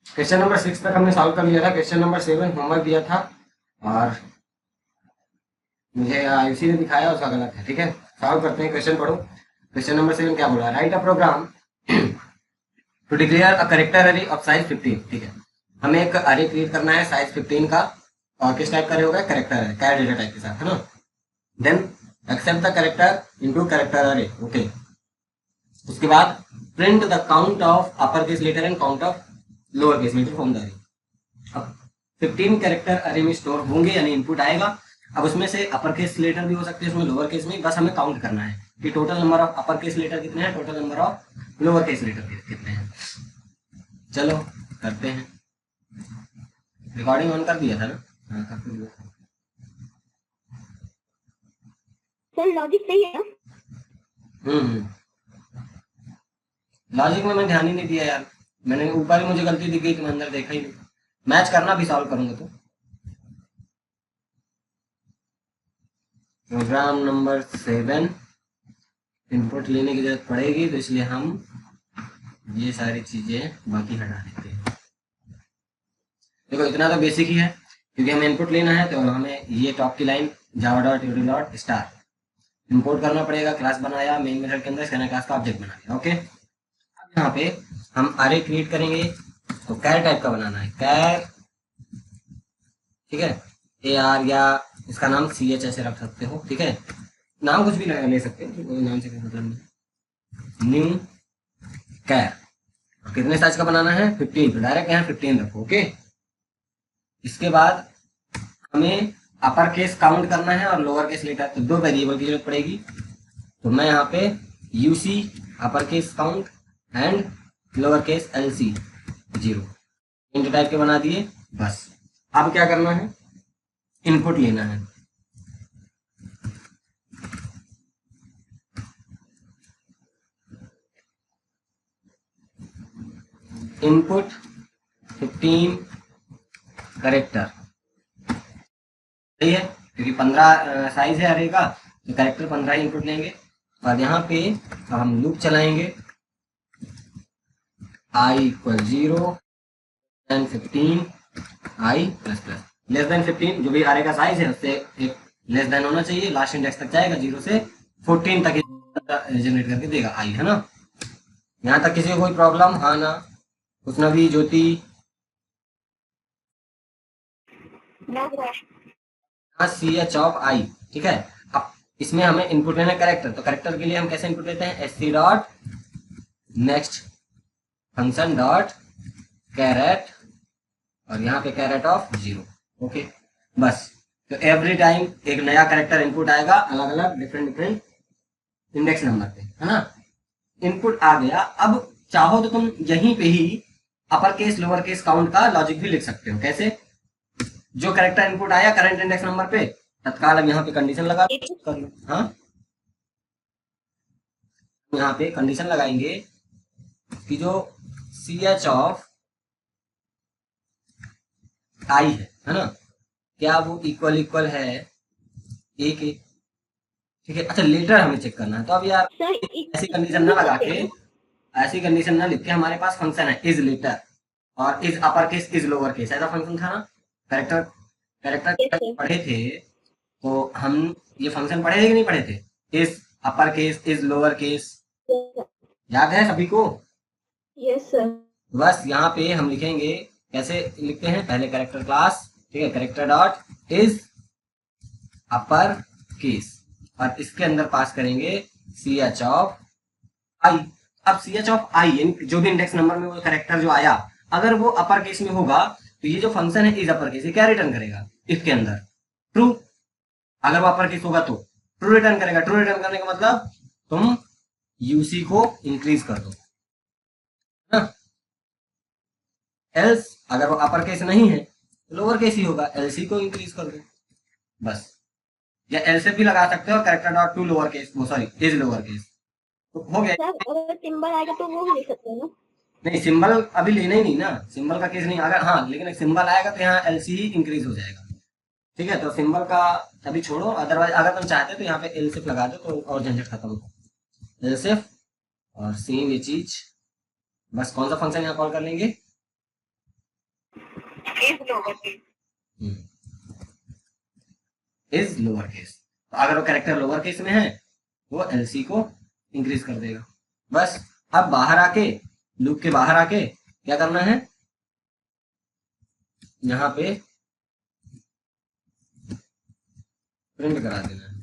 Question number 6 तक हमने solve कर लिया था। क्वेश्चन नंबर 7 होमवर्क दिया था और मुझे आयुषी ने दिखाया उसका गलत है। ठीक है, सॉल्व करते हैं, क्वेश्चन पढ़ो। क्वेश्चन नंबर 7 क्या बोला? Write a program to declare a character array of size 15। ठीक है, हमें एक अरे क्रिएट करना है साइज 15 का, और किस टाइप का अरे होगा? करेक्टर अरे, कैर डेटा टाइप के साथ, है ना। Then accept the character into character array. Okay, उसके बाद print the count of upper case letter and count of lower case letter from the array. अब 15 कैरेक्टर अरे में स्टोर होंगे, यानी इनपुट आएगा। अब उसमें से अपर केस लेटर भी हो सकते हैं, उसमें लोअर केस में, बस हमें काउंट करना है कि total number of upper case letter कितने हैं, total number of lower case letter कितने हैं। चलो करते हैं। रिकॉर्डिंग ऑन कर दिया था ना? हाँ, कर दिया था। सर लॉजिक सही है ना? लॉजिक में मैं ध्यान ही नहीं दिया यार, मैंने ऊपर ही मुझे गलती दिख गई तो मैं अंदर देखा ही नहीं। मैच करना भी सॉल्व करूंगा तो। प्रोग्राम नंबर 7 इनपुट लेने की जरूरत पड़ेगी, तो इसलिए हम ये सारी चीजें बाकी हटा देते हैं। देखो इतना तो बेसिक ही है, क्योंकि हमें इनपुट लेना है तो हमें ये टॉप की line java dot util dot star import करना पड़ेगा। क्लास बनाया, मेन मेथड के अंदर स्कैनर क्लास का ऑब्जेक्ट बना दिया। ओके, अब यहाँ पे हम अरे क्रिएट करेंगे, तो कैर टाइप का बनाना है, कैर। ठीक है, ए आर, या इसका नाम सी एच ऐसे रख सकते हो। ठीक है, नाम कुछ भी ले सकते हैं, कोई नाम से कोई मतलब नहीं। न्यू कैर, और कितने साइज का बनाना है? 15, तो डायरेक्ट यहाँ 15 रखो। ओके, इसके बाद हमें अपर केस काउंट करना है और लोअर केस लेटर, तो दो वेरिएबल की जरूरत पड़ेगी। तो मैं यहाँ पे UC upper case count and lower case LC 0 int type के बना दिए। बस अब क्या करना है? इनपुट लेना है। इनपुट 15 करेक्टर, सही है, क्योंकि 15 साइज है अरे का, तो करेक्टर 15 ही इनपुट लेंगे। और यहाँ पे हम लूप चलाएंगे, I equal 0 then 15 I plus plus, less than 15 जो भी अरे का साइज है उससे एक लेस देन होना चाहिए, लास्ट इंडेक्स तक जाएगा, 0 से 14 तक जनरेट करके देगा आई, है ना। यहाँ तक किसी को कोई प्रॉब्लम? हाँ ना, उसनवी, ज्योति, सी एच ऑफ आई। ठीक है, अब इसमें हमें इनपुट लेना है करेक्टर, तो करेक्टर के लिए हम कैसे इनपुट लेते हैं? S C dot next function dot charAt, और यहाँ पे कैरेट ऑफ 0। ओके, बस। तो एवरी टाइम एक नया करेक्टर इनपुट आएगा, अलग अलग डिफरेंट डिफरेंट इंडेक्स नंबर पे, है ना। इनपुट आ गया, अब चाहो तो तुम यहीं पे ही upper case lower case count का लॉजिक भी लिख सकते हो। कैसे? जो करेक्टर इनपुट आया करंट इंडेक्स नंबर पे, तत्काल अब यहाँ पे कंडीशन लगा कर लो। हाँ, यहाँ पे कंडीशन लगाएंगे कि जो सी एच ऑफ आई है ना, क्या वो इक्वल इक्वल है ए के? ठीक है, अच्छा लेटर हमें चेक करना है, तो अब यार सर ऐसी कंडीशन ना लिख लगा सकते के, हैं ना? ऐसी कंडीशन ना लिख के, हमारे पास फंक्शन है इज लेटर और is upper case is lower case, ऐसा फंक्शन था ना। Character yes character sir. पढ़े थे तो हम ये फंक्शन पढ़े थे कि नहीं पढ़े थे? Is upper case is lower case, याद है सभी को? Yes sir. बस यहाँ पे हम लिखेंगे, कैसे लिखते हैं? पहले करेक्टर क्लास, ठीक है, character dot is upper case, और इसके अंदर पास करेंगे सी एच ऑफ आई। अब सी एच ऑफ आई यानी जो भी इंडेक्स नंबर में वो करेक्टर जो आया, अगर वो अपर केस में होगा तो ये जो फंक्शन है इज अपर केस, ये क्या रिटर्न करेगा इसके अंदर? ट्रू। अगर वो अपर केस होगा तो ट्रू रिटर्न करेगा। ट्रू रिटर्न करने का मतलब तुम यूसी को इंक्रीज कर दो ना। एल्स अगर वो अपर केस नहीं है तो लोअर केस ही होगा, एलसी को इंक्रीज कर दो बस। या एल से भी लगा सकते हो, character dot to lower case, वो सॉरी इज लोअर केस, तो हो गया। सर अगर सिंबल आएगा तो वो भी लिख सकते हैं ना? नहीं, सिंबल अभी लेना ही नहीं ना, सिंबल का केस नहीं। अगर हाँ, लेकिन एक सिंबल आएगा तो यहाँ एलसी ही इंक्रीज हो जाएगा। ठीक है, तो सिंबल का अभी छोड़ो, अदरवाइज अगर तुम चाहते तो यहाँ पे एल सिफ लगा दो तो और झंझट खत्म हो। एल सिफ और सेम ये चीज, बस कौन सा फंक्शन यहाँ कॉल कर लेंगे? Is lower case. Is lower case, तो अगर वो कैरेक्टर लोअर केस में है वो एलसी को इंक्रीज कर देगा। बस अब बाहर आके, लूप के बाहर आके क्या करना है, यहाँ पे प्रिंट करा देना है।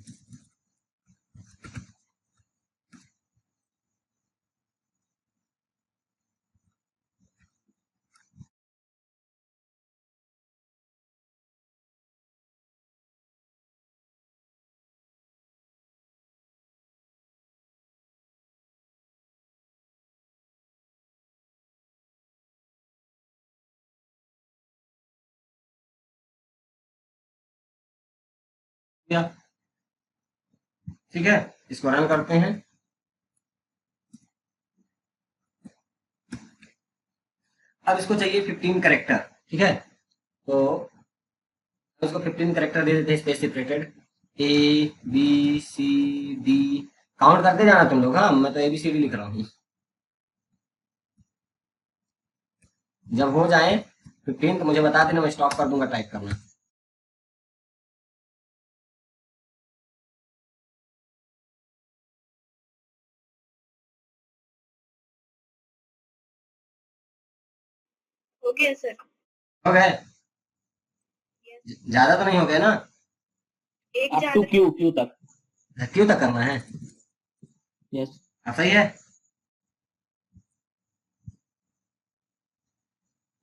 क्या ठीक है, इसको रन करते हैं। अब इसको चाहिए 15 करेक्टर, ठीक है, तो उसको 15 करेक्टर दे देते हैं space separated, A B C D, count करते जाना तुम लोग। हाँ, मैं तो ए बी सी डी लिख रहा हूँ। जब हो जाए 15 तो मुझे बता देना, मैं स्टॉप कर दूंगा टाइप करना। Okay sir. हो गए? ज्यादा तो नहीं हो गया ना? एक अप टू ज्यादा क्यू क्यू तक। क्यों तक करना है? यस सही है।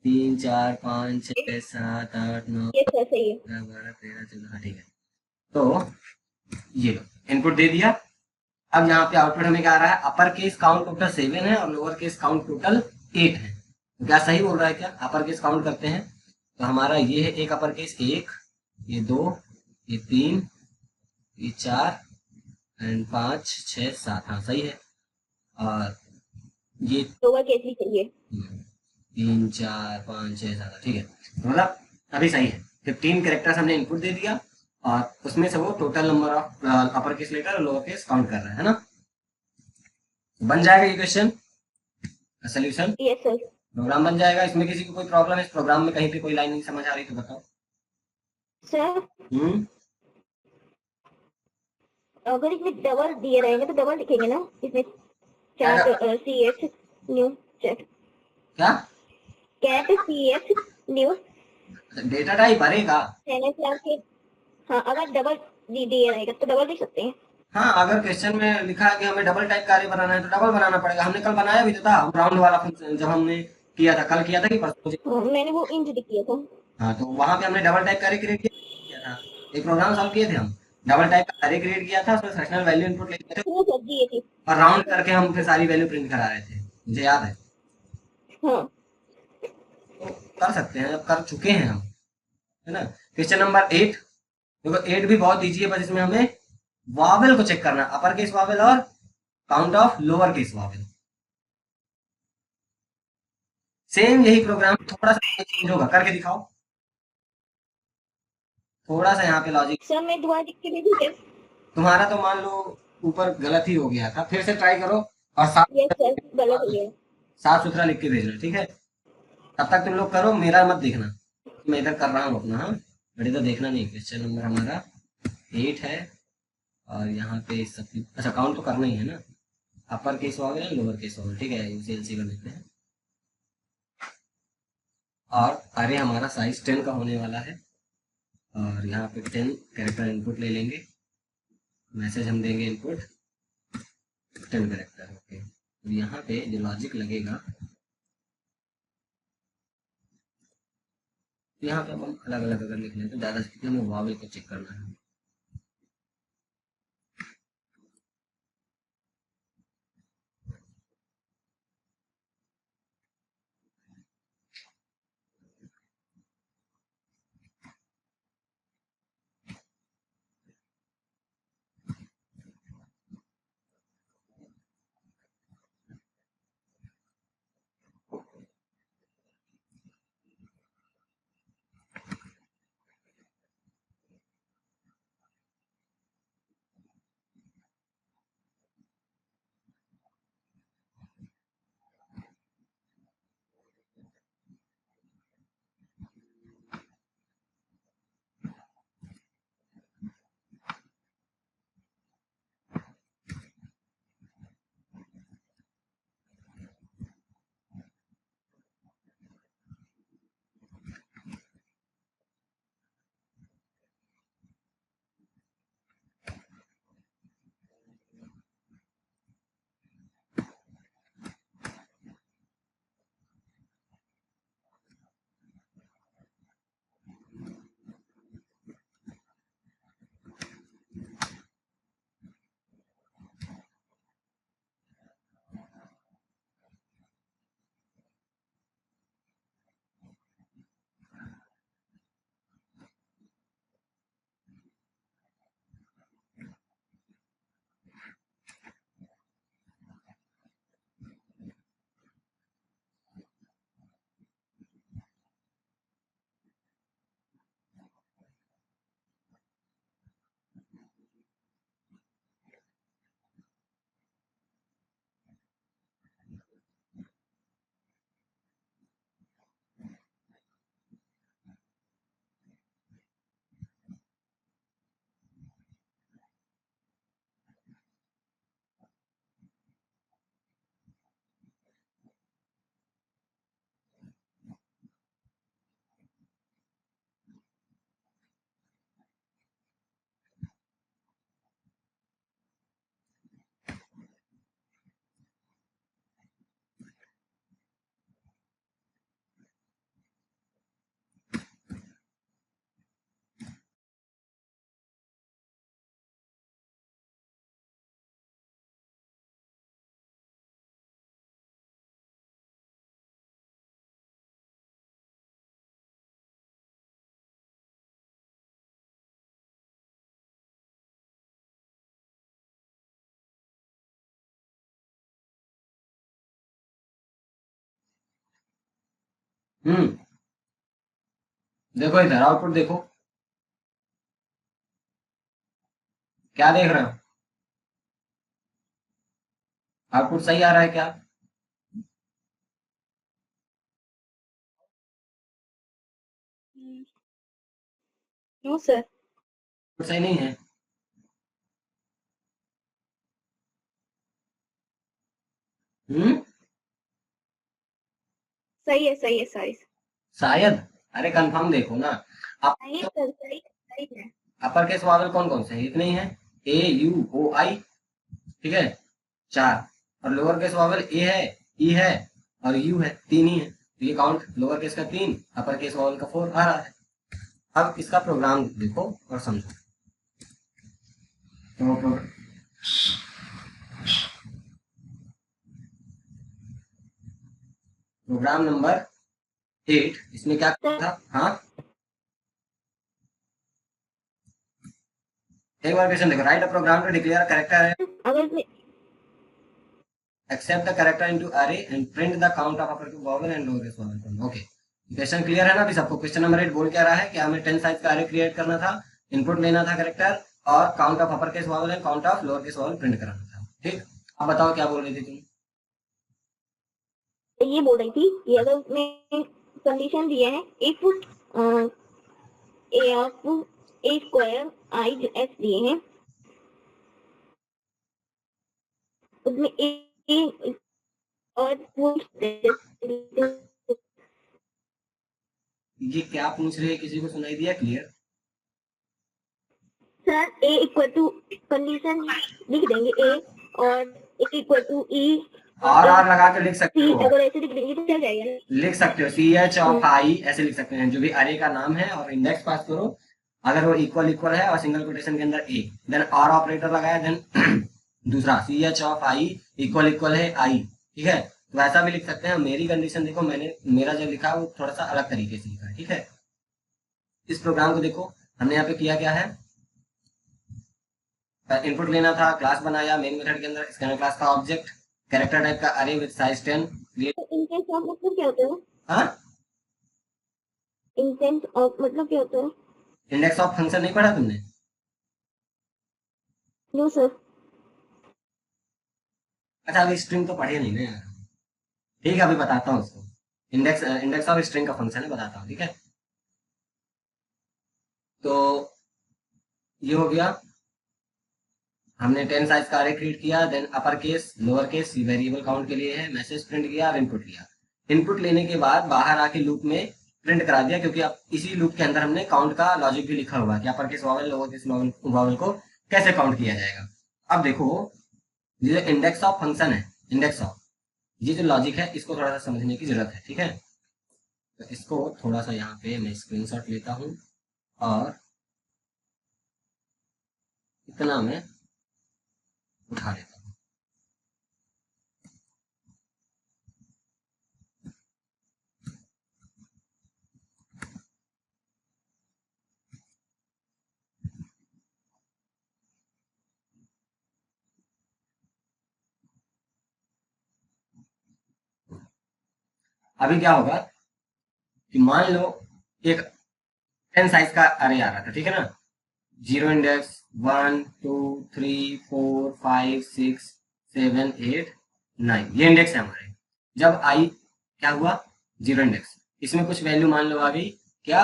3 4 5 6 7 8 9 ये सर सही है। 11 12 13 14, हाँ ठीक है। तो ये लो, इनपुट दे दिया। अब यहाँ पे आउटपुट हमें क्या आ रहा है, अपर केस काउंट टोटल 7 है और लोअर केस काउंट टोटल 8 है। तो क्या सही बोल रहा है क्या? अपर केस काउंट करते हैं तो हमारा ये है एक अपर केस, एक, ये दो, ये तीन, ये चार एंड 5 6 7, हाँ सही है। और ये लोअर केस भी चाहिए। 3 4 5 6 7, ठीक है, तो मतलब अभी सही है। 15 कैरेक्टर्स हमने इनपुट दे दिया और उसमें से वो total number of upper case लेकर लोअर केस काउंट कर रहा है ना। बन जाएगा ये क्वेश्चन का सोल्यूशन, यस सर। प्रोग्राम बन जाएगा। इसमें किसी को कोई प्रॉब्लम है इस प्रोग्राम में, कहीं पे कोई लाइन नहीं समझ आ रही तो बताओ। सर हम्म, अगर इसमें डबल दिए रहेंगे तो डबल लिखेंगे ना इसमें। क्या chat c h new chat, क्या cat c h new data type भरेगा? क्लास के। हाँ, अगर डबल दिए रहेगा तो डबल लिख सकते हैं। हाँ, अगर क्वेश्चन में लिखा है कि हमें डबल टाइप कार्य बनाना है तो डबल बनाना पड़ेगा। हमने कल बनाया भी तो था राउंड वाला फंक्शन, जब हमने किया था, कल किया था कि परसों? हाँ, मैंने वो इंट किया था। हाँ, तो वहां पे हमने डबल टाइप कार्य क्रिएट किया था, एक प्रोग्राम सॉल्व किए थे हम। डबल टाइप का कार्य क्रिएट किया था, उसमें सेक्शनल वैल्यू इनपुट लेते थे वो सब दिए थे। और राउंड करके हम फिर सारी वैल्यू प्रिंट करा रहे थे, मुझे याद है। हाँ तो कर सकते हैं, अब कर चुके हैं हम, है ना। क्वेश्चन नंबर 8, देखो 8 भी बहुत ईजी है, बस इसमें हमें वावेल को चेक करना, अपर केस वावेल और count of lower case Wavell. Same यही प्रोग्राम, थोड़ा सा चेंज होगा, करके दिखाओ। थोड़ा सा यहाँ पे लॉजिक, सर, मैं दुआ लिख के भेजूँ क्या? तुम्हारा तो मान लो ऊपर गलत ही हो गया था, फिर से ट्राई करो और यस सर, गलत हो गया। साफ सुथरा लिख के भेजना, ठीक है। तब तक तुम लोग करो, मेरा मत देखना, मैं इधर कर रहा हूँ अपना। हाँ, बट इधर देखना नहीं। क्वेश्चन नंबर हमारा 8 है और यहाँ पे सब, अच्छा काउंट तो करना ही है ना, upper case Wavell lower case Wavell, ठीक है, यूसीएलसी कर लेते हैं। और अरे हमारा साइज 10 का होने वाला है और यहाँ पे 10 कैरेक्टर इनपुट ले लेंगे, मैसेज हम देंगे इनपुट 10 कैरेक्टर, ओके। तो यहाँ पे जो लॉजिक लगेगा, तो यहाँ पे हम अलग अलग अगर लिख लें तो ज़्यादा से हमें वावेल को चेक करना है। देखो इधर आउटपुट देखो, क्या देख रहे हो? आउटपुट सही आ रहा है क्या? No sir. सही नहीं है। हम्म सही है, सही है, सही। शायद। अरे कंफर्म देखो ना। आप सही है सर, सही सही है। अपर केस वावल कौन कौन से हैं? इतने ही हैं, ए यू ओ आई, ठीक है, 4। और लोअर केस वावल ए है, ई है और यू है, 3 ही है। तो ये काउंट लोअर केस का 3, अपर केस वावल का 4 आ रहा है। अब इसका प्रोग्राम देखो और समझो। तो प्रोग्राम नंबर 8, इसमें क्या था? हाँ, एक बार क्वेश्चन देखो। Write a program to declare character अगर इसमें accept the character into array and print the count of upper vowel and lower case vowel. Okay, question clear है ना अभी सबको? क्वेश्चन नंबर 8 बोल क्या रहा है कि हमें 10 साइज का अरे क्रिएट करना था, इनपुट लेना था कैरेक्टर, और count of upper case vowel and count of lower case vowel print कराना था। ठीक, अब बताओ क्या बोल रही थी तुम? ये बोल रही थी कि अगर उसमें कंडीशन दिए हैं if a of a square i जो एस दिए हैं उसमें ए और ये क्या पूछ रहे हैं, किसी को सुनाई दिया clear? Sir A equal to condition लिख देंगे ए और ए इक्वल टू ई और लगा के लिख सकते सी, हो, अगर ऐसे लिख देंगे तो चल जाएगा। लिख सकते हो सी एच ऑफ आई ऐसे लिख सकते हैं, जो भी अरे का नाम है, और इंडेक्स पास करो। अगर वो इक्वल इक्वल है और सिंगल कोटेशन के अंदर ए, देन और ऑपरेटर लगाया, देन दूसरा C H of I equal equal है आई, ठीक है। तो वैसा भी लिख सकते हैं। मेरी कंडीशन देखो, मैंने मेरा जो लिखा है वो थोड़ा सा अलग तरीके से लिखा है, ठीक है। इस प्रोग्राम को देखो, हमने यहाँ पे किया क्या है, इनपुट लेना था, क्लास बनाया, मेन मेथड के अंदर स्कैनर क्लास का ऑब्जेक्ट, कैरेक्टर टाइप का अरे विद साइज 10 क्रिएट। तो इंटेंस ऑफ मतलब क्या होता है? हाँ, इंटेंस ऑफ मतलब क्या होता है? इंडेक्स ऑफ फंक्शन नहीं पढ़ा तुमने? No sir. अच्छा, अभी स्ट्रिंग तो पढ़े नहीं ना। ठीक है, अभी बताता हूँ उसको। इंडेक्स ऑफ स्ट्रिंग का फंक्शन है, बताता हूँ, ठीक है। तो ये हो गया, हमने 10 साइज का अरे क्रिएट किया, then upper case lower case variable count के लिए है, मैसेज प्रिंट किया और इनपुट लिया। इनपुट लेने के बाद बाहर आके लूप में प्रिंट करा दिया, क्योंकि अब इसी लूप के अंदर हमने काउंट का लॉजिक भी लिखा हुआ है कि upper case vowel lower case vowel को कैसे काउंट किया जाएगा। अब देखो, ये जो इंडेक्स ऑफ फंक्शन है, इंडेक्स ऑफ, ये जो लॉजिक है इसको थोड़ा सा समझने की जरूरत है, ठीक है। तो इसको थोड़ा सा यहाँ पे मैं स्क्रीनशॉट लेता हूँ और इतना मैं उठा लेता हूँ। अभी क्या होगा कि मान लो एक 10 साइज का अरे आ रहा था, ठीक है ना। 0 इंडेक्स 1 2 3 4 5 6 7 8 9, ये इंडेक्स है हमारे। जब आई क्या हुआ, 0 इंडेक्स, इसमें कुछ वैल्यू मान लो आ गई, क्या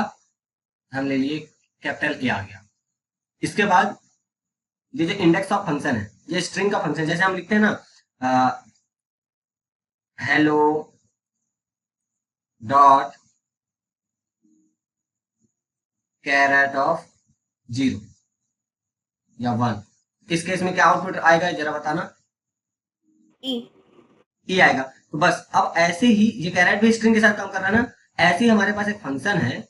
हम ले लिए, कैपिटल ए आ गया। इसके बाद ये जो इंडेक्स ऑफ फंक्शन है, ये स्ट्रिंग का फंक्शन, जैसे हम लिखते हैं ना, हेलो डॉट कैरेट ऑफ 0 या 1, इस केस में क्या आउटपुट आएगा जरा बताना? ई ई आएगा। तो बस अब ऐसे ही ये कैरेट भी स्ट्रिंग के साथ काम कर रहा है ना, ऐसे ही हमारे पास एक फंक्शन है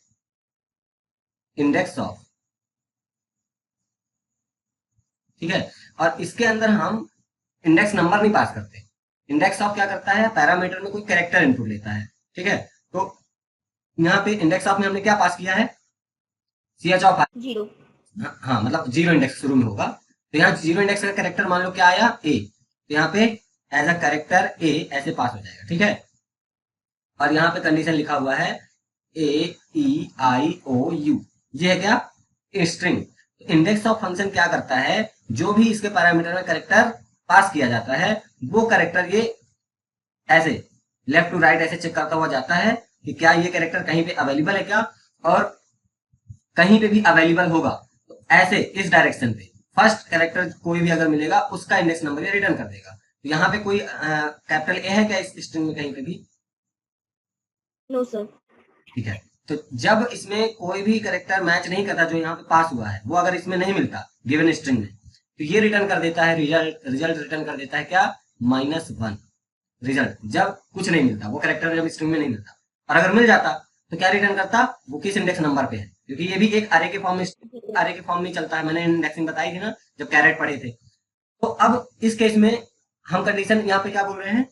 इंडेक्स ऑफ, ठीक है। और इसके अंदर हम इंडेक्स नंबर नहीं पास करते। इंडेक्स ऑफ क्या करता है, पैरामीटर में कोई कैरेक्टर इनपुट लेता है, ठीक है। तो यहाँ पे इंडेक्स ऑफ में हमने क्या पास किया है, सी एच ऑफ, जीरो। हाँ मतलब 0 इंडेक्स शुरू में होगा। तो यहाँ 0 इंडेक्स का कैरेक्टर मान लो क्या आया, ए, तो यहाँ पे एज अ कैरेक्टर ए ऐसे पास हो जाएगा, ठीक है। और यहाँ पे कंडीशन लिखा हुआ है AEIOU, ये है क्या स्ट्रिंग। इंडेक्स ऑफ फंक्शन क्या करता है, जो भी इसके पैरामीटर में कैरेक्टर पास किया जाता है वो कैरेक्टर ये ऐसे लेफ्ट टू राइट ऐसे चेक करता हुआ जाता है कि क्या ये कैरेक्टर कहीं पे अवेलेबल है क्या, और कहीं पे भी अवेलेबल होगा तो ऐसे इस डायरेक्शन पे फर्स्ट कैरेक्टर कोई भी अगर मिलेगा उसका इंडेक्स नंबर ये रिटर्न कर देगा। तो यहाँ पे कोई कैपिटल ए है क्या इस स्ट्रिंग में कहीं पे भी? No sir. ठीक है, तो जब इसमें कोई भी कैरेक्टर मैच नहीं करता जो यहाँ पे पास हुआ है, वो अगर इसमें नहीं मिलता गिवन स्ट्रिंग में, तो ये रिटर्न कर देता है रिजल्ट रिटर्न कर देता है क्या -1 रिजल्ट। जब कुछ नहीं मिलता, वो कैरेक्टर जब स्ट्रिंग में नहीं मिलता, और अगर मिल जाता तो क्या रिटर्न करता, वो किस इंडेक्स नंबर पे है, क्योंकि ये भी एक अरे के फॉर्म में चलता है। मैंने इंडेक्सिंग बताई थी ना जब कैरेट पढ़े थे। तो अब इस केस में हम कंडीशन यहाँ पे क्या बोल रहे हैं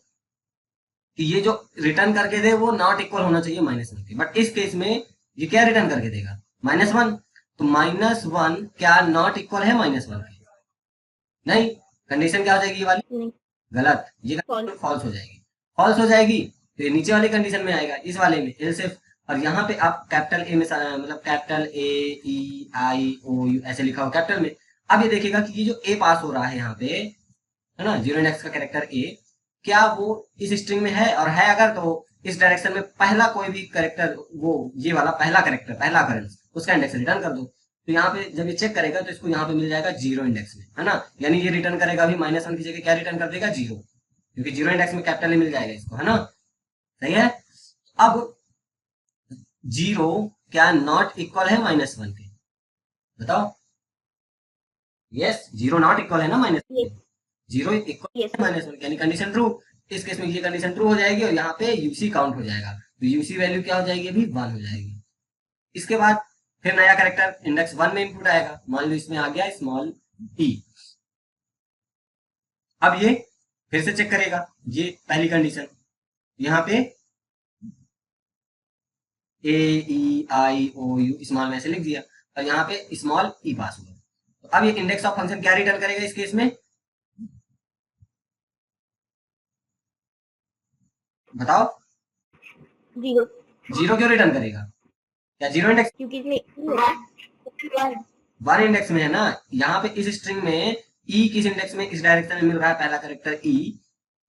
कि ये जो रिटर्न करके दे वो नॉट इक्वल होना चाहिए -1 के, बट इस केस में ये क्या रिटर्न करके देगा -1। तो -1 क्या नॉट इक्वल है -1 के? नहीं, कंडीशन क्या हो जाएगी ये वाली? नहीं। गलत, ये फॉल्स हो जाएगी। फॉल्स हो जाएगी तो ये नीचे वाली कंडीशन में आएगा, इस वाले में एल्स इफ। और यहाँ पे आप कैपिटल ए में मतलब कैपिटल AEIOU ऐसे लिखा हो कैपिटल में। अब ये देखिएगा कि ये जो ए पास हो रहा है यहाँ पे है ना, 0 इंडेक्स का कैरेक्टर ए, क्या वो इस स्ट्रिंग में है, और है अगर तो इस डायरेक्शन में पहला कोई भी कैरेक्टर, वो ये वाला पहला कैरेक्टर पहला अकरेंस उसका इंडेक्स रिटर्न कर दो। तो यहाँ पे जब ये चेक करेगा तो इसको यहाँ पे मिल जाएगा 0 इंडेक्स में, है ना, यानी ये रिटर्न करेगा अभी -1 की जगह क्या रिटर्न कर देगा 0, क्योंकि 0 इंडेक्स में कैपिटल ए मिल जाएगा इसको, है ना, सही है। अब 0 क्या नॉट इक्वल है -1 के? बताओ। यस, 0 नॉट इक्वल है ना -1, 0 इक्वल Yes. -1 यानी कंडीशन ट्रू। इस केस में ये कंडीशन ट्रू हो जाएगी और यहाँ पे यूसी काउंट हो जाएगा, तो यूसी वैल्यू क्या हो जाएगी अभी 1 हो जाएगी। इसके बाद फिर नया कैरेक्टर इंडेक्स 1 में इनपुट आएगा, मान लो इसमें आ गया स्मॉल e। अब ये फिर से चेक करेगा, ये पहली कंडीशन यहाँ पे AEIOU स्मॉल में से लिख दिया और यहाँ पे स्मॉल ई पास हुआ। तो अब ये इंडेक्स ऑफ फंक्शन क्या रिटर्न करेगा इस केस में, बताओ। 0, 0 क्यों रिटर्न करेगा? क्या 0 इंडेक्स? क्योंकि इसमें 1 इंडेक्स में है ना। यहाँ पे इस स्ट्रिंग में ई किस इंडेक्स में, इस डायरेक्शन में मिल रहा है, पहला कैरेक्टर ई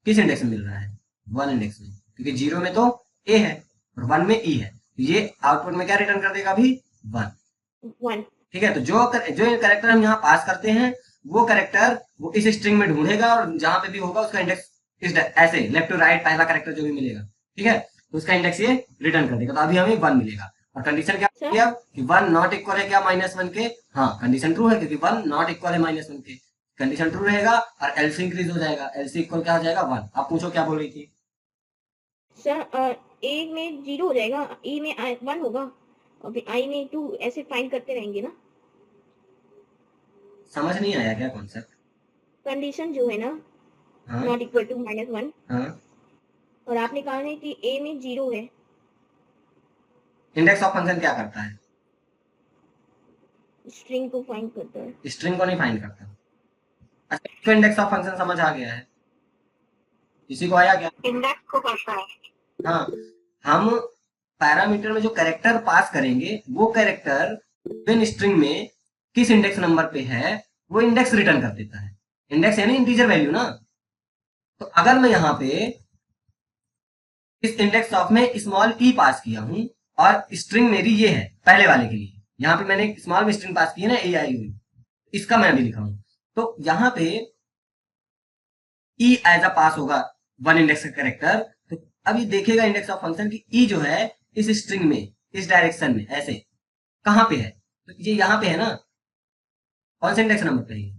किस इंडेक्स में मिल रहा है 1 इंडेक्स में, क्योंकि 0 में तो ए है और 1 में ई है। ये आउटपुट में क्या रिटर्न कर देगा अभी 1। ठीक है, तो जो कैरेक्टर हम यहाँ पास करते हैं वो कैरेक्टर वो इस स्ट्रिंग में ढूंढेगा और जहां पे भी होगा उसका इंडेक्स इस ऐसे लेफ्ट टू राइट पहला कैरेक्टर जो भी मिलेगा, ठीक है, तो उसका इंडेक्स ये रिटर्न कर देगा। तो अभी हमें 1 मिलेगा और कंडीशन क्या है अब कि 1 नॉट इक्वल है क्या -1 के? हाँ, कंडीशन ट्रू है क्योंकि 1 नॉट इक्वल है -1 के। कंडीशन ट्रू रहेगा और एलसी इंक्रीज हो जाएगा, एलसी इक्वल क्या हो जाएगा 1। आप पूछो क्या बोल रही थी सर? ए में 0 हो जाएगा, ई में 1 होगा और फिर आई में 2, ऐसे फाइंड करते रहेंगे ना। समझ नहीं आया क्या कॉन्सेप्ट? कंडीशन जो है ना हाँ नॉट इक्वल टू -1, हाँ, और आपने कहा है कि ए में 0 है। इंडेक्स ऑफ फंक्शन क्या करता है? स्ट्रिंग को फाइंड करता है, स्ट्रिंग को नहीं फाइंड करता। अच्छा, तो इंडेक्स ऑफ फंक्शन समझ आ गया है, किसी को आया क्या? इंडेक्स को करता है। हाँ, हम पैरामीटर में जो कैरेक्टर पास करेंगे वो कैरेक्टर गिवन स्ट्रिंग में किस इंडेक्स नंबर पे है वो इंडेक्स रिटर्न कर देता है। इंडेक्स यानी इंटीजर वैल्यू ना। तो अगर मैं यहाँ पे इस इंडेक्स ऑफ में स्मॉल ई पास किया हूं और स्ट्रिंग मेरी ये है पहले वाले के लिए, यहाँ पे मैंने स्मॉल में स्ट्रिंग पास की है ना AIOU, इसका मैं अभी लिखा हूं, तो यहाँ पे ई एज अ पास होगा 1 इंडेक्स का कैरेक्टर। तो अभी देखेगा इंडेक्स ऑफ फंक्शन की ई जो है इस स्ट्रिंग में इस डायरेक्शन में ऐसे कहां पे है, तो ये यहाँ पे है ना, कौन से इंडेक्स नंबर पे है?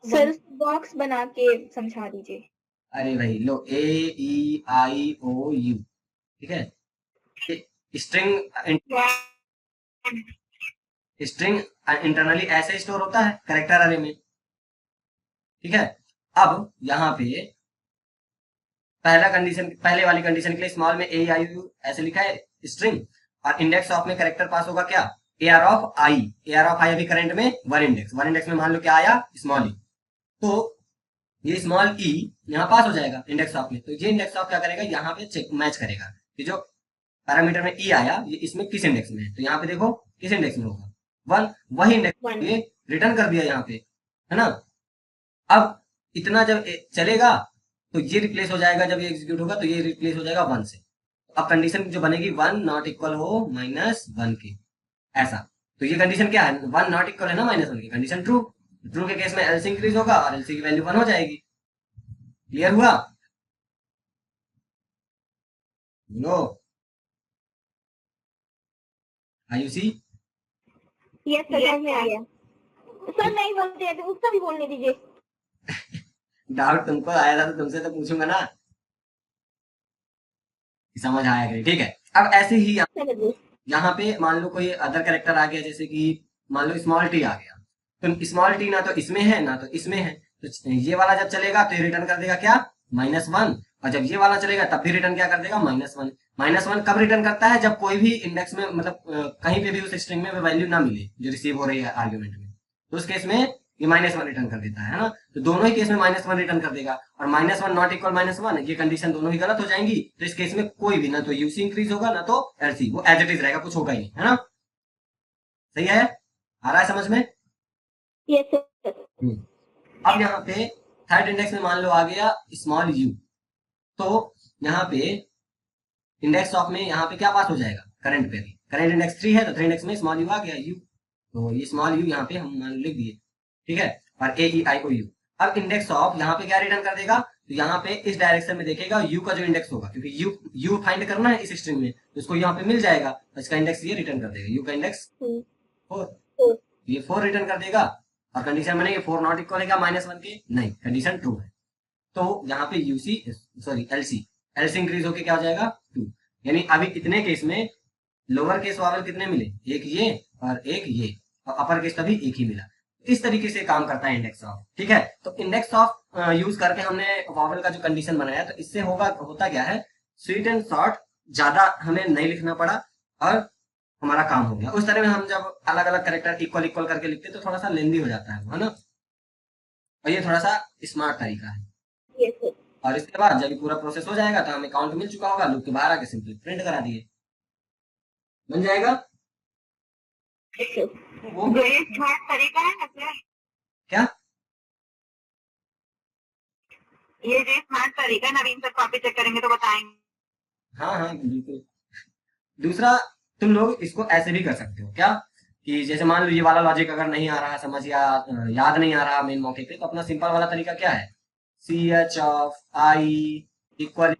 सर बॉक्स बना के समझा दीजिए। अरे भाई लो AEIOU, ठीक है, स्ट्रिंग इंटरनली ऐसे स्टोर होता है कैरेक्टर अरे में, ठीक है। अब यहाँ पे पहले वाली कंडीशन के लिए स्मॉल में AIOU ऐसे लिखा है स्ट्रिंग, और इंडेक्स ऑफ में कैरेक्टर पास होगा क्या AR ऑफ आई अभी करंट में 1 इंडेक्स में मान लो क्या आया स्मॉल ई। तो ये स्मॉल ई यहाँ पास हो जाएगा इंडेक्स ऑफ में, तो ये इंडेक्स ऑफ क्या करेगा, यहाँ पे चेक मैच करेगा कि जो पैरामीटर में ई आया ये इसमें किस इंडेक्स में है, तो यहाँ पे देखो किस इंडेक्स में होगा, 1, वही इंडेक्स 1 ये रिटर्न कर दिया यहाँ पे, है ना। अब इतना जब चलेगा तो ये रिप्लेस हो जाएगा, जब ये एग्जीक्यूट होगा तो ये रिप्लेस हो जाएगा 1 से। अब कंडीशन जो बनेगी 1 नॉट इक्वल हो -1 के, ऐसा। तो ये कंडीशन क्या है, 1 नॉट इक्वल है ना -1 की, कंडीशन ट्रू। ट्रू के केस में एलसी इंक्रीज होगा और एलसी की वैल्यू 1 हो जाएगी। क्लियर हुआ? नो आयुषी? यस सर, समझ में आ गया सर। नहीं बोलते हैं तो उसका भी बोलने दीजिए। डाउट तुमको आया था तो तुमसे तो पूछूंगा ना, समझ आया कि ठीक है। अब ऐसे ही यहाँ पे मान लो कोई अदर कैरेक्टर आ गया, जैसे कि मान लो स्मॉल टी आ गया, तो स्मॉल टी ना तो इसमें है ना तो इसमें है, तो ये वाला जब चलेगा तो ये रिटर्न कर देगा क्या, -1, और जब ये वाला चलेगा तब भी रिटर्न क्या कर देगा, -1। -1 कब रिटर्न करता है, जब कोई भी इंडेक्स में मतलब कहीं पे भी उस स्ट्रिंग में वैल्यू ना मिले जो रिसीव हो रही है आर्ग्यूमेंट में, तो उस केस में ये -1 रिटर्न कर देता है ना। तो दोनों ही केस में -1 रिटर्न कर देगा, और -1 नॉट इक्वल -1 ये कंडीशन दोनों ही गलत हो जाएंगी, तो इस केस में कोई भी ना तो यूसी इंक्रीज होगा ना तो एलसी, वो एज इट इज रहेगा, कुछ होगा ही नहीं, है ना। सही है, आ रहा है समझ में? Yes sir. अब यहाँ पे थर्ड इंडेक्स में मान लो आ गया स्मॉल यू, तो यहाँ पे इंडेक्स ऑफ में यहाँ पे क्या पास हो जाएगा, करंट पे भी, करंट इंडेक्स 3 है तो 3 इंडेक्स में स्मॉल यू आ गया यू, तो ये स्मॉल यू यहाँ पे हम मान लिख दिए, ठीक है, और ए ई आई ओ यू। अब इंडेक्स ऑफ यहाँ पे क्या रिटर्न कर देगा, तो यहाँ पे इस डायरेक्शन में देखेगा यू का जो इंडेक्स होगा, क्योंकि यू फाइंड करना है इस स्ट्रिंग में, तो इसको यहाँ पे मिल जाएगा, तो इसका इंडेक्स ये रिटर्न कर देगा, यू का इंडेक्स 4, ये 4 रिटर्न कर देगा, और कंडीशन बनेगी 4 नॉट इक्वल है क्या -1 के, नहीं, कंडीशन ट्रू है, तो यहाँ पे यूसी सॉरी एलसी इंक्रीज होके क्या हो जाएगा 2, यानी अभी इतने केस में लोअर केस वावल कितने मिले, एक ये और एक ये, और अपर केस का भी एक ही मिला। इस तरीके से काम करता है इंडेक्स ऑफ, ठीक है। तो इंडेक्स ऑफ यूज करके हमने वावल का जो कंडीशन बनाया, तो इससे होता क्या है, स्वीट एंड शॉर्ट, ज्यादा हमें नहीं लिखना पड़ा और हमारा काम हो गया। उस तरह में हम जब अलग अलग कैरेक्टर इक्वल इक्वल करके लिखते तो थोड़ा सा लेंदी हो जाता है ना, और ये थोड़ा सा स्मार्ट तरीका है। Yes sir. और इसके बाद जब पूरा प्रोसेस हो जाएगा तो हमें काउंट मिल चुका होगा, लूप के बाहर आके सिंपली प्रिंट करा दिए, बन जाएगा। वो जो ये स्मार्ट तरीका है ना सर, क्या, ये जो स्मार्ट तरीका नवीन सर कॉपी चेक करेंगे तो बताएंगे। हाँ हाँ बिल्कुल। दूसरा, तुम लोग इसको ऐसे भी कर सकते हो क्या, कि जैसे मान लो ये वाला लॉजिक अगर नहीं आ रहा समझ, या याद नहीं आ रहा मेन मौके पे, तो अपना सिंपल वाला तरीका क्या है, ch of I equal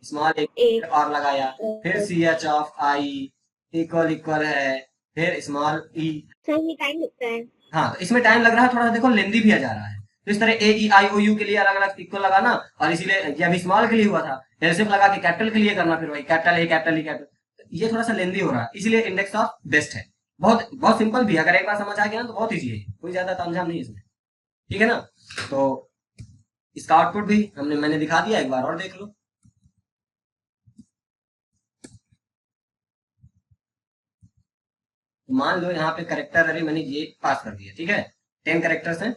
small एक और लगाया, फिर ch ऑफ आई इक्वल है, फिर स्मॉल ई। सर ये टाइम लगता है। हाँ, तो इसमें टाइम लग रहा है थोड़ा सा, देखो लेंदी भी आ जा रहा है, तो इस तरह ए ई आई ओ यू के लिए अलग अलग इक्वल लगाना, और इसीलिए ये अभी स्मॉल के लिए हुआ था, एलसीएफ लगा के कैपिटल के लिए करना, फिर वही capital A capital E capital, ये थोड़ा सा लेंदी हो रहा है, इसीलिए इंडेक्स ऑफ बेस्ट है, बहुत बहुत सिंपल भी, अगर एक बार समझ आ गया ना तो बहुत ईजी है, कोई ज्यादा तामझाम नहीं इसमें, ठीक है ना। तो इसका आउटपुट भी मैंने दिखा दिया, एक बार और देख लो। तो मान लो यहाँ पे करेक्टर अरे मैंने ये पास कर दिया, ठीक है, 10 करेक्टर्स हैं,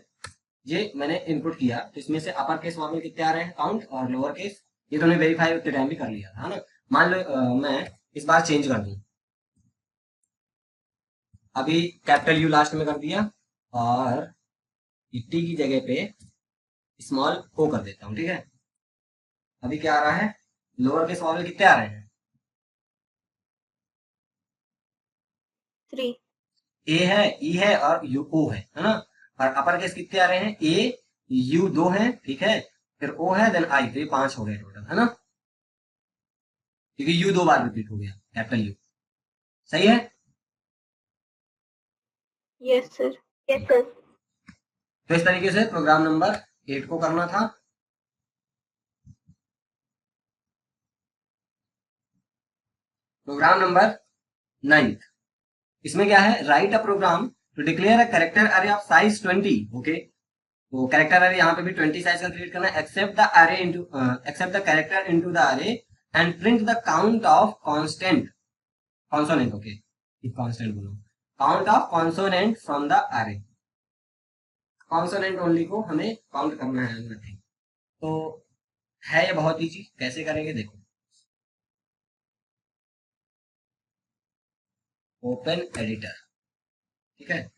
ये मैंने इनपुट किया, तो इसमें से अपर केस वाले कितने आ रहे हैं काउंट, और लोअर केस ये तो मैंने वेरीफाई उतने टाइम भी कर लिया था ना। मान लो मैं इस बार चेंज कर दूं, अभी कैपिटल यू लास्ट में कर दिया, और टी की जगह पे स्मॉल ओ कर देता हूं, ठीक है। अभी क्या आ रहा है, लोअर केस वाले कितने आ रहे हैं, 3 ए है, ई है और यू ओ है ना, और अपर केस कितने आ रहे हैं, ए यू 2 है, ठीक है, फिर ओ है, देन आई, तो ये 5 हो गए टोटल, है ना, क्योंकि यू 2 बार रिपीट हो गया, कैपिटल यू। सही है? Yes sir. Yes sir. तो इस तरीके से प्रोग्राम नंबर 8 को करना था। प्रोग्राम नंबर 9, इसमें क्या है, write a program to declare a character array of size 20, okay. तो कैरेक्टर अरे यहाँ पे भी 20 साइज का क्रिएट करना है, accept the character into the array and print the count of consonant, okay, constant बोलो, count of consonant from the array, consonant only को हमें काउंट करना है, नथिंग। तो है ये बहुत इजी, कैसे करेंगे देखो। ओपन एडिटर, ठीक है।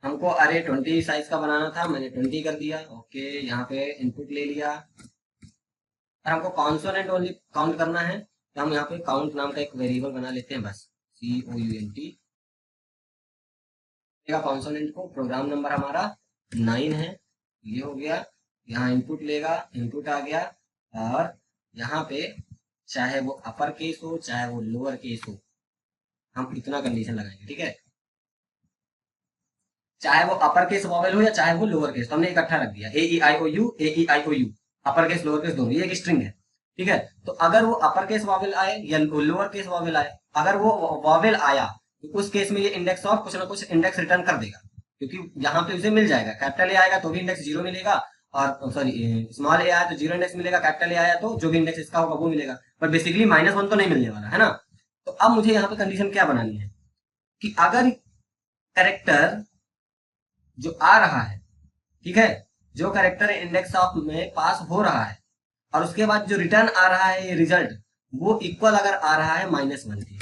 हमको अरे 20 साइज का बनाना था, मैंने 20 कर दिया। ओके, यहाँ पे इनपुट ले लिया। और हमको कॉन्सोनेंट ओनली काउंट करना है, तो हम यहाँ पे काउंट नाम का एक वेरिएबल बना लेते हैं बस, COUNT। कॉन्सोनेंट को प्रोग्राम नंबर हमारा 9 है, ये हो गया। यहाँ इनपुट लेगा, इनपुट आ गया। और यहाँ पे चाहे वो अपर केस हो चाहे वो लोअर केस हो, हम इतना कंडीशन लगाएंगे, ठीक है। चाहे वो अपर केस वॉवेल हो या चाहे वो लोअर केस, तो हमने इकट्ठा रख दिया AEIOU AEIOU, अपर केस लोअर केस दोनों, ये एक स्ट्रिंग है, ठीक है। तो अगर वो अपर केस वॉवेल आए या लोअर केस वॉवेल आए, अगर वो वॉवेल आया तो उस केस में ये इंडेक्स ऑफ कुछ ना कुछ इंडेक्स रिटर्न कर देगा, क्योंकि यहाँ पे उसे मिल जाएगा। कैपिटल ए आएगा तो भी इंडेक्स 0 मिलेगा, और सॉरी स्मॉल ए आया तो 0 इंडेक्स मिलेगा, कैपिटल ए आया तो जो भी इंडेक्स इसका होगा वो मिलेगा, पर बेसिकली -1 तो नहीं मिलने वाला है ना। तो अब मुझे यहाँ पे कंडीशन क्या बनानी है कि अगर कैरेक्टर जो आ रहा है, ठीक है, जो कैरेक्टर इंडेक्स ऑफ में पास हो रहा है और उसके बाद जो रिटर्न आ रहा है ये रिजल्ट, वो इक्वल अगर आ रहा है -1 के,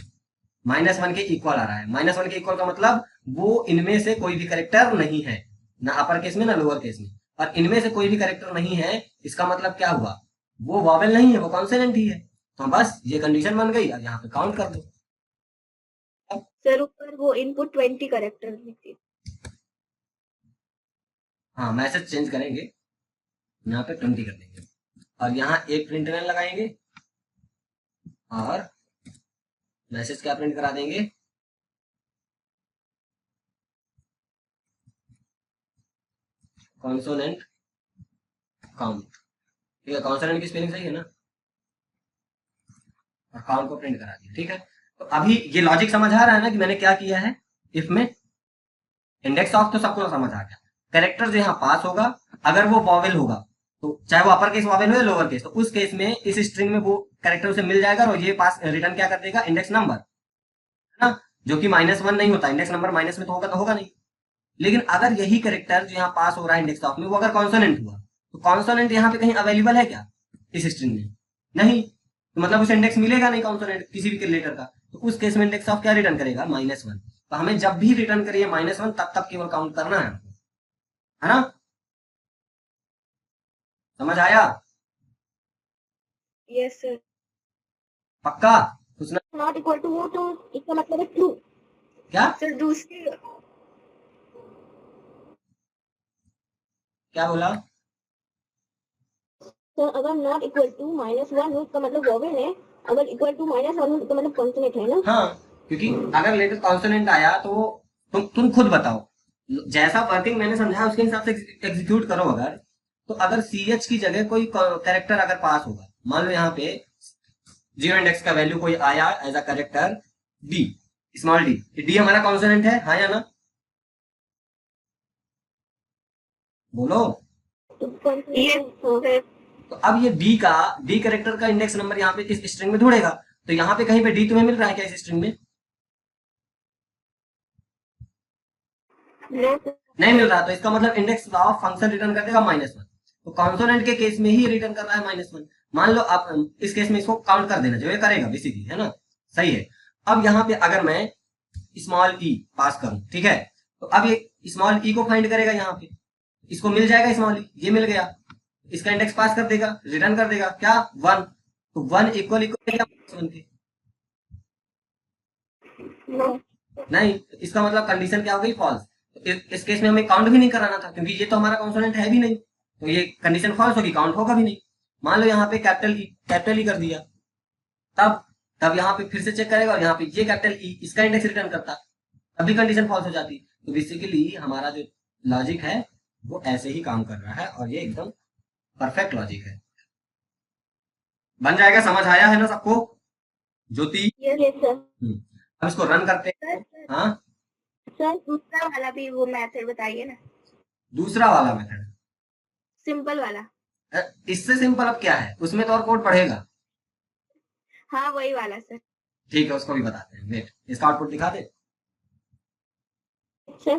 -1 के इक्वल आ रहा है। -1 के इक्वल का मतलब वो इनमें से कोई भी कैरेक्टर नहीं है, ना अपर केस में ना लोअर केस में, और इनमें से कोई भी कैरेक्टर नहीं है, इसका मतलब क्या हुआ, वो वॉवेल नहीं है, वो कॉन्सोनेंट ही है। तो बस ये कंडीशन बन गई, अब यहाँ पे काउंट कर दो। सर ऊपर वो इनपुट 20 करेक्टर लिखिए। हाँ, मैसेज चेंज करेंगे, यहाँ पे 20 कर देंगे और यहाँ एक प्रिंट लाइन लगाएंगे और मैसेज क्या प्रिंट करा देंगे, कॉन्सोनेंट काउंट, ठीक है। कॉन्सोनेंट की स्पेलिंग सही है ना, और काउंट को प्रिंट करा दिया, ठीक है। तो अभी ये लॉजिक समझ आ रहा है ना कि मैंने क्या किया है। इफ में इंडेक्स ऑफ तो सबको समझ आ गया, कैरेक्टर जो यहाँ पास होगा अगर वो वॉवेल होगा, तो चाहे वो अपर केस वॉवेल हो या लोअर केस, तो उस केस में इस स्ट्रिंग में वो कैरेक्टर उसे मिल जाएगा और ये पास रिटर्न क्या कर देगा, इंडेक्स नंबर, है ना, जो कि -1 नहीं होता, इंडेक्स नंबर माइनस में तो होगा, तो होगा नहीं। लेकिन अगर यही कैरेक्टर जो यहाँ पास हो रहा है इंडेक्स ऑफ में, वो अगर कॉन्सोनेंट हुआ, तो कॉन्सोनेंट यहाँ पे कहीं अवेलेबल है क्या इस स्ट्रिंग में, नहीं, तो मतलब उसे इंडेक्स मिलेगा नहीं कॉन्सोनेंट किसी भी लेटर का। तो उस केस में इंडेक्स ऑफ क्या रिटर्न करेगा, -1। तो हमें जब भी रिटर्न करिए -1 तब तक केवल काउंट करना है ना। समझ आया? Yes sir. पक्का? कुछ ना? नॉट इक्वल टू वो तो इसका मतलब है ट्रू। क्या सर दूसरी क्या बोला? सर अगर नॉट इक्वल टू -1 हो इसका मतलब वॉवेल है, अगर इक्वल टू -1 हो इसका मतलब कॉन्सोनेंट है ना। हाँ, क्योंकि अगर लेटर कॉन्सोनेंट आया तो तुम खुद बताओ, जैसा वर्किंग मैंने समझाया उसके हिसाब से एग्जीक्यूट करो। अगर CH की जगह कोई कैरेक्टर अगर पास होगा, मान लो यहाँ पे 0 इंडेक्स का वैल्यू कोई आया as a character D, small D हमारा कॉन्सोनेंट है, हाँ या ना, बोलो। तो अब ये D कैरेक्टर का इंडेक्स नंबर यहाँ पे इस स्ट्रिंग में ढूंढेगा, तो यहाँ पे कहीं पे D तुम्हें मिल रहा है क्या इस स्ट्रिंग में? नहीं मिल रहा, तो इसका मतलब इंडेक्स ऑफ फंक्शन रिटर्न कर देगा -1। तो कॉन्सोनेंट के केस में ही रिटर्न कर रहा है -1। मान लो आप इस केस में इसको काउंट कर देना, जो ये करेगा बेसिकली, है ना, सही है। अब यहाँ पे अगर मैं स्मॉल ई पास करूं, ठीक है, तो अब ये स्मॉल ई को फाइंड करेगा, यहाँ पे इसको मिल जाएगा स्मॉल ई, ये मिल गया, इसका इंडेक्स पास कर देगा, रिटर्न कर देगा क्या, 1। तो 1 इक्वल इक्वल के नहीं, इसका मतलब कंडीशन क्या हो गई, फॉल्स। इस केस में हमें काउंट भी नहीं कराना था, क्योंकि ये तो हमारा कॉन्सोनेंट है भी नहीं, तो ये कंडीशन फॉल्स होगी, काउंट होगा भी नहीं। मान लो यहाँ पे कैपिटल ई कर दिया, तब तब यहाँ पे फिर से चेक करेगा और यहाँ पे ये कैपिटल ई इसका इंडेक्स रिटर्न करता, तब भी कंडीशन फॉल्स हो जाती। तो बेसिकली हमारा जो लॉजिक है वो ऐसे ही काम कर रहा है और ये एकदम परफेक्ट लॉजिक है। बन जाएगा, समझ आया है ना सबको ज्योति? अब इसको रन करते हैं। हाँ सर दूसरा वाला भी वो मेथड बताइए ना, दूसरा वाला मेथड, सिंपल वाला। इससे सिंपल अब क्या है, उसमें तो और कोड पढ़ेगा। हाँ वही वाला सर। ठीक है, उसको भी बताते हैं, वेट, इसका आउटपुट दिखा दे। अच्छा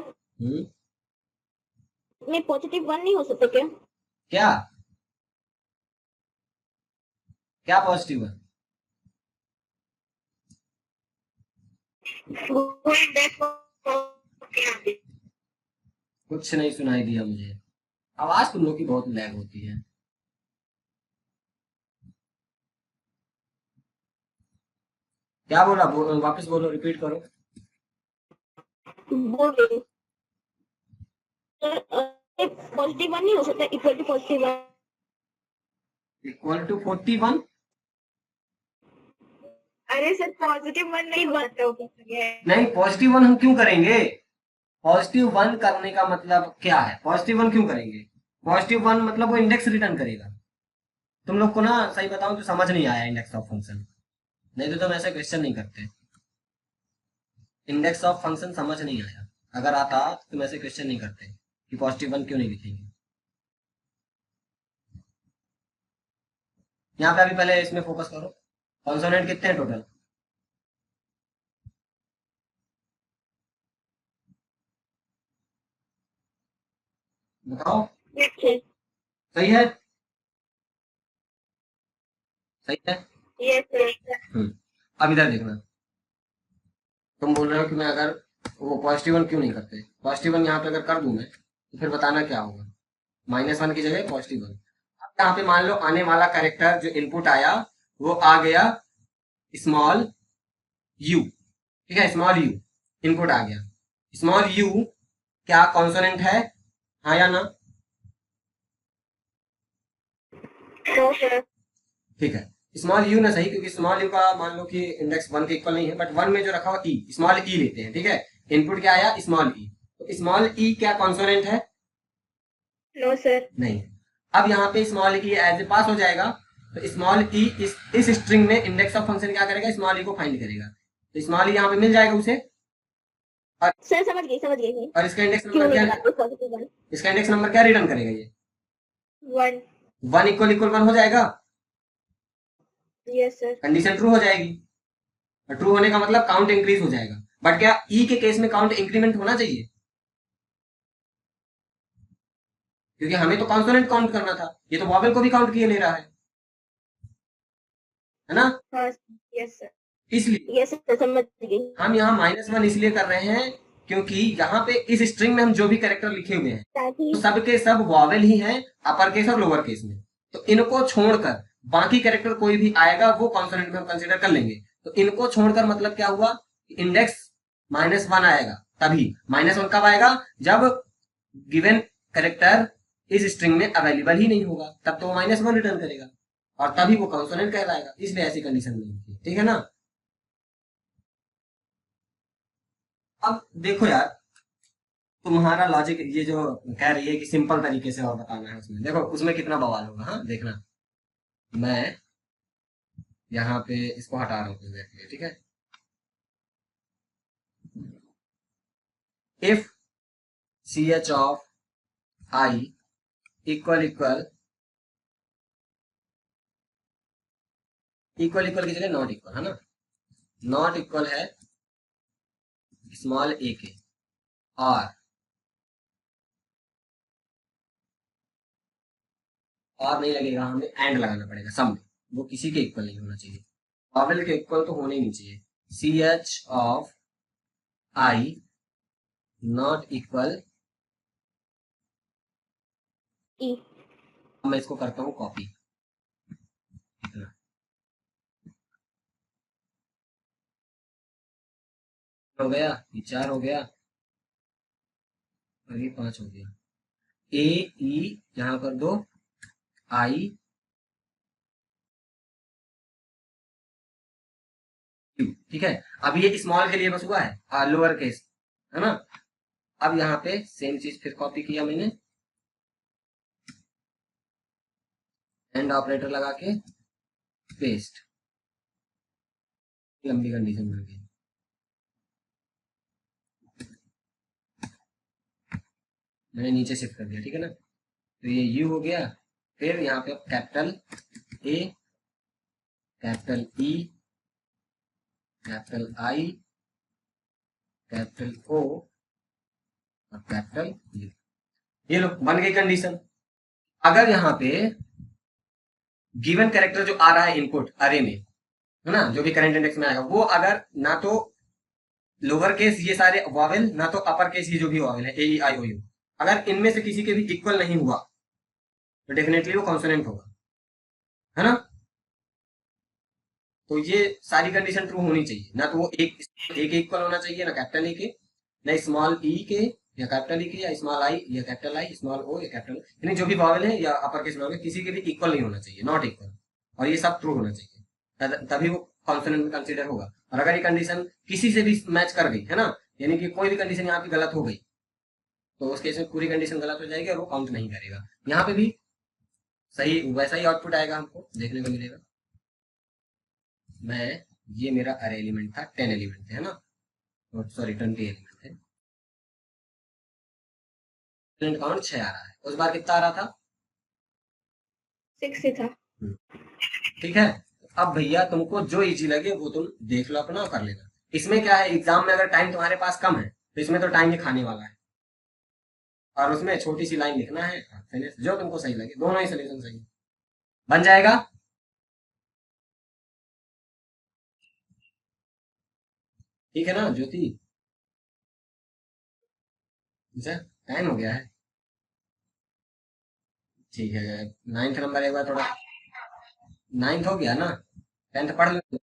में पॉजिटिव 1 नहीं हो सकता क्या? क्या क्या पॉजिटिव है? कुछ नहीं सुनाई दिया मुझे। आवाज तुम लोग की बहुत लैग होती है। क्या बोला? वापस बोलो, रिपीट करो। बोल रही हूँ सर, पॉजिटिव 1 नहीं हो सकता equal to positive 1। Equal to 41। अरे सर पॉजिटिव 1 नहीं बनता हो नहीं, पॉजिटिव 1 हम क्यों करेंगे? पॉजिटिव 1 करने का मतलब क्या है? पॉजिटिव 1 क्यों करेंगे? पॉजिटिव 1 मतलब वो इंडेक्स रिटर्न करेगा। तुम लोग को ना सही बताऊं तो समझ नहीं आया इंडेक्स ऑफ फंक्शन। नहीं तो तुम ऐसे क्वेश्चन नहीं करते। इंडेक्स ऑफ फंक्शन समझ नहीं आया। अगर आता तो तुम ऐसे क्वेश्चन नहीं करते कि पॉजिटिव 1 क्यों नहीं लिखेंगे। यहाँ पे अभी पहले इसमें फोकस करो। कॉन्सोनेंट कितने हैं टोटल? बताओ। सही है? सही है। Yes sir. अब इधर देखना। तुम बोल रहे हो कि मैं अगर वो पॉजिटिव 1 क्यों नहीं करते? पॉजिटिव 1 यहाँ पे अगर कर दूं मैं तो फिर बताना क्या होगा। -1 की जगह पॉजिटिव 1। अब यहाँ पे मान लो आने वाला कैरेक्टर जो इनपुट आया वो आ गया स्मॉल यू। ठीक है, स्मॉल यू इनपुट आ गया। स्मॉल यू क्या कॉन्सोनेंट है? हाँ या ना? ठीक है, स्मॉल यू ना सही, क्योंकि स्मॉल यू का मान लो कि इंडेक्स 1 के इक्वल नहीं है, बट 1 में जो रखा हुआ ई, स्मॉल ई लेते हैं। ठीक है, इनपुट क्या आया? Small E. तो स्मॉल ई क्या कॉन्सोनेंट है? No sir. नहीं। अब यहाँ पे स्मॉल ई एज ए पास हो जाएगा। तो स्मॉल ई इस स्ट्रिंग में इंडेक्स ऑफ फंक्शन क्या करेगा? स्मॉल ई को फाइंड करेगा। तो स्मॉल ई यहाँ पे मिल जाएगा उसे। और सर समझ गई और इसका इंडेक्स क्यों नंबर नहीं क्या? लगाते पॉजिटिव 1? इसका इंडेक्स नंबर क्या रिटर्न करेगा ये? 1। 1 इक्वल इक्वल 1 हो जाएगा। Yes sir. कंडीशन ट्रू हो जाएगी। और ट्रू होने का मतलब काउंट इंक्रीज हो जाएगा। बट क्या ई के केस में काउंट इंक्रीमेंट होना चाहिए? क्योंकि हमें तो कॉन्सोनेंट काउंट करना था, ये तो वॉवेल को भी काउंट किए ले रहा है ना? हाँ यस सर। इसलिए यस सर समझ गई। हम यहाँ -1 इसलिए कर रहे हैं क्योंकि यहाँ पे इस स्ट्रिंग में हम जो भी कैरेक्टर लिखे हुए हैं ताकि तो सबके सब वॉवेल ही हैं, अपर केस और लोअर केस में। तो इनको छोड़कर बाकी कैरेक्टर कोई भी आएगा वो कॉन्सोनेंट में हम कंसिडर कर लेंगे। तो इनको छोड़कर मतलब क्या हुआ? इंडेक्स -1 आएगा। तभी -1 कब आएगा? जब गिवन कैरेक्टर इस स्ट्रिंग में अवेलेबल ही नहीं होगा, तब तो वो -1 रिटर्न करेगा और तभी वो कॉन्सोनेंट कहलाएगा। इसलिए ऐसी कंडीशन नहीं होती। ठीक है ना? अब देखो यार, तुम्हारा लॉजिक ये जो कह रही है कि सिंपल तरीके से और बताना है, उसमें देखो उसमें कितना बवाल होगा। हाँ देखना, मैं यहाँ पे इसको हटा रहा हूँ कुछ देर के लिए। ठीक है, if C H of I equal equal equal equal की जगह नॉट इक्वल है ना? नॉट इक्वल है स्मॉल ए के, और नहीं लगेगा, हमें एंड लगाना पड़ेगा सब में। वो किसी के इक्वल नहीं होना चाहिए, वॉवेल के इक्वल तो होने ही नहीं चाहिए। C H of i not equal. E. मैं इसको करता हूँ कॉपी। हो गया, ये 4 हो गया और ये 5 हो गया। ए ई यहाँ कर दो, आई क्यू। ठीक है, अब ये स्मॉल के लिए बस हुआ है लोअर केस, है ना? अब यहाँ पे सेम चीज फिर कॉपी किया मैंने, एंड ऑपरेटर लगा के पेस्ट। लंबी कंडीशन बन गई। मैंने नीचे शिफ्ट कर दिया। ठीक है ना? तो ये यू हो गया। फिर यहाँ पे capital A, capital E, capital I, capital O और कैपिटल यू। ये लो बन गई कंडीशन। अगर यहाँ पे गिवन कैरेक्टर जो आ रहा है इनपुट अरे में, है ना, जो भी करंट इंडेक्स में आएगा, वो अगर ना तो लोअर केस ये सारे वॉवेल, ना तो अपर केस ये जो भी वॉवेल है ए ई आई ओ यू, अगर इनमें से किसी के भी इक्वल नहीं हुआ तो डेफिनेटली वो कॉन्सोनेंट होगा, है ना। तो ये सारी कंडीशन ट्रू होनी चाहिए, ना तो वो एक इक्वल होना चाहिए, ना कैपिटल ए के, ना स्मॉल ई के, या कैपिटल ई के, या स्मॉल आई, या कैपिटल आई, स्मॉल ओ, या कैपिटल, यानी जो भी वॉवेल है या अपर केस वॉवेल किसी के भी इक्वल नहीं होना चाहिए, नॉट इक्वल, और ये सब ट्रू होना चाहिए, तभी वो कॉन्सोनेंट में कंसीडर होगा। और अगर ये कंडीशन किसी से भी मैच कर गई, है ना, यानी कि कोई भी कंडीशन यहाँ पे गलत हो गई, तो उस केस में पूरी कंडीशन गलत हो जाएगी और वो काउंट नहीं करेगा। यहाँ पे भी सही वैसा ही आउटपुट आएगा, हमको देखने को मिलेगा। मैं ये मेरा अरे एलिमेंट था, 10 एलिमेंट थे, है ना, सॉरी 20 एलिमेंट थे, एलिमेंट काउंट 6 आ रहा है, उस बार कितना आ रहा था? 6 से था। ठीक है। अब भैया तुमको जो इजी लगे वो तुम देख लो अपना और कर लेना। इसमें क्या है, एग्जाम में अगर टाइम तुम्हारे पास कम है तो इसमें तो टाइम ही खाने वाला है, और उसमें छोटी सी लाइन लिखना है, फिनिश, जो तुमको सही लगे, दोनों ही सोल्यूशन सही है। बन जाएगा। ठीक है ना ज्योति? अच्छा, टाइम हो गया है। ठीक है, 9th नंबर एक बार थोड़ा, 9th हो गया ना, 10th पढ़ लो,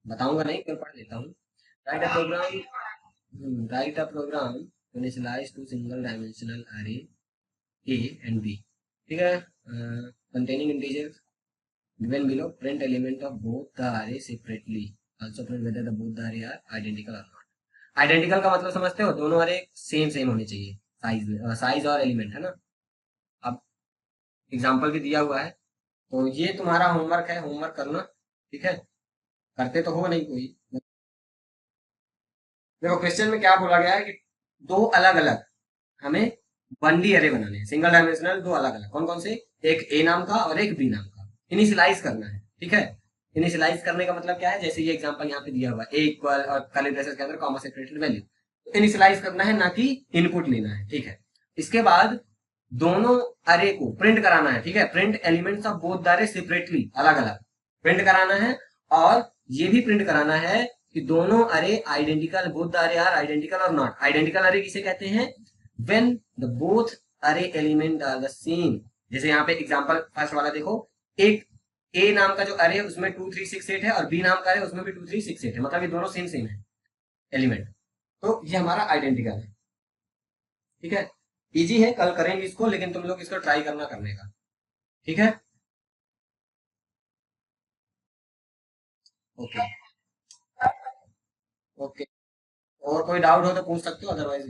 बताऊंगा नहीं, फिर पढ़ लेता हूँ। Write a program, write a program to initialize to single dimensional array A and B, ठीक है, containing integers given below, print element of both the array separately, also print whether the both the array are identical or not। Identical का मतलब समझते हो, दोनों अरे same same होने चाहिए साइज में, साइज और एलिमेंट, है ना। अब एग्जांपल भी दिया हुआ है, तो ये तुम्हारा होमवर्क है, होमवर्क करना, ठीक है, करते तो हो नहीं कोई। देखो क्वेश्चन में क्या बोला गया है कि दो अलग अलग हमें 1D अरे बनाने हैं, सिंगल डायमेंशनल, दो अलग अलग, कौन कौन से, एक ए नाम का और एक बी नाम का, इनिशियलाइज करना है, ठीक है। इनिशियलाइज करने का मतलब क्या है, जैसे ये एग्जांपल यहाँ पे दिया हुआ है, ए इक्वल और कर्ली ब्रेसेस के अंदर कॉमा सेपरेटेड वैल्यू, तो इनिशियलाइज करना है, ना कि इनपुट लेना है, ठीक है। इसके बाद दोनों अरे को प्रिंट कराना है, ठीक है, print elements of both the अरे सेपरेटली, अलग अलग प्रिंट कराना है, और ये भी प्रिंट कराना है कि दोनों अरे आइडेंटिकल, बोथ द अरे आर आइडेंटिकल और नॉट आइडेंटिकल। अरे किसे कहते हैं, when the both array element are the same। जैसे यहाँ पे एग्जांपल फर्स्ट वाला देखो, एक ए नाम का जो अरे है उसमें 2 3 6 8 है, और बी नाम का अरे उसमें भी 2 3 6 8 है, मतलब ये दोनों सेम सेम है एलिमेंट, तो ये हमारा आइडेंटिकल है, ठीक है। इजी है, कल करेंगे इसको, लेकिन तुम लोग इसको ट्राई करना करने का, ठीक है। ओके ओके, और कोई डाउट हो तो पूछ सकते हो, अदरवाइज